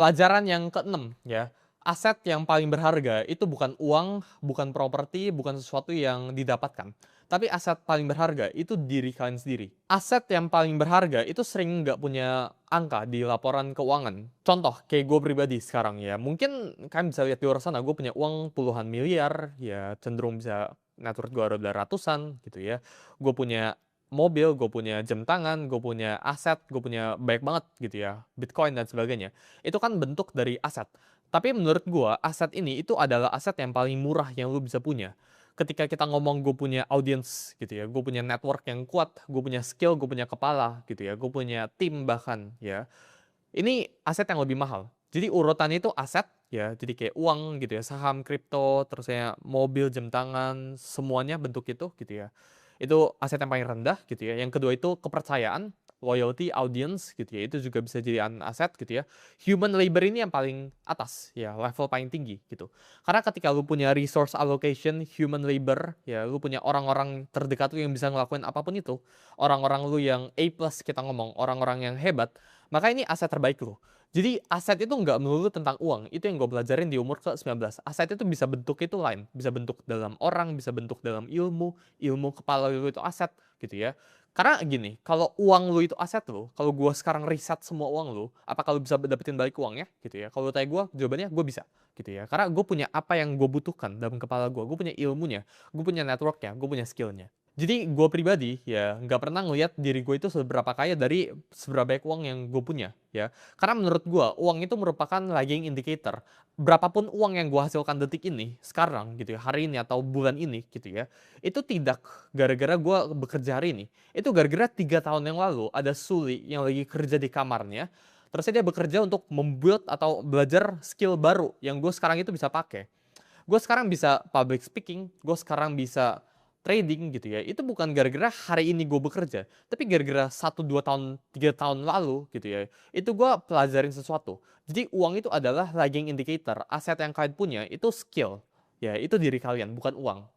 Pelajaran yang keenam ya, aset yang paling berharga itu bukan uang, bukan properti, bukan sesuatu yang didapatkan. Tapi aset paling berharga itu diri kalian sendiri. Aset yang paling berharga itu sering nggak punya angka di laporan keuangan. Contoh, kayak gue pribadi sekarang ya, mungkin kalian bisa lihat di luar sana, gue punya uang puluhan miliar, ya cenderung bisa net worth gue ada ratusan gitu ya. Gue punya mobil, gue punya jam tangan, gue punya aset, gue punya banyak banget gitu ya, Bitcoin dan sebagainya. Itu kan bentuk dari aset. Tapi menurut gua, aset ini itu adalah aset yang paling murah yang lu bisa punya. Ketika kita ngomong gue punya audience gitu ya, gue punya network yang kuat, gue punya skill, gue punya kepala gitu ya, gue punya tim bahkan ya. Ini aset yang lebih mahal. Jadi urutannya itu aset ya, jadi kayak uang gitu ya, saham, kripto, terus ya mobil, jam tangan, semuanya bentuk itu gitu ya. Itu aset yang paling rendah gitu ya. Yang kedua itu kepercayaan, loyalty, audience gitu ya. Itu juga bisa jadi aset gitu ya. Human labor ini yang paling atas ya, level paling tinggi gitu. Karena ketika lu punya resource allocation, human labor ya, lu punya orang-orang terdekat lu yang bisa ngelakuin apapun itu. Orang-orang lu yang A plus kita ngomong, orang-orang yang hebat, maka ini aset terbaik lu. Jadi aset itu nggak melulu tentang uang. Itu yang gue pelajarin di umur ke-19. Aset itu bisa bentuk itu lain. Bisa bentuk dalam orang, bisa bentuk dalam ilmu. Ilmu kepala lu itu aset gitu ya. Karena gini, kalau uang lu itu aset lu, kalau gue sekarang riset semua uang lu, apa kalau bisa dapetin balik uangnya gitu ya. Kalau tanya gue, jawabannya gue bisa gitu ya. Karena gue punya apa yang gue butuhkan dalam kepala gue. Gue punya ilmunya, gue punya networknya, gue punya skillnya. Jadi gue pribadi ya nggak pernah ngelihat diri gue itu seberapa kaya dari seberapa banyak uang yang gue punya ya. Karena menurut gue uang itu merupakan lagging indicator. Berapapun uang yang gue hasilkan detik ini, sekarang gitu ya, hari ini atau bulan ini gitu ya, itu tidak gara-gara gue bekerja hari ini. Itu gara-gara 3 tahun yang lalu ada Suli yang lagi kerja di kamarnya. Terus dia bekerja untuk membuild atau belajar skill baru yang gue sekarang itu bisa pakai. Gue sekarang bisa public speaking, gue sekarang bisa trading gitu ya. Itu bukan gara-gara hari ini gue bekerja, tapi gara-gara 1, 2 tahun, 3 tahun lalu gitu ya. Itu gue pelajarin sesuatu. Jadi uang itu adalah lagging indicator. Aset yang kalian punya itu skill. Ya, itu diri kalian, bukan uang.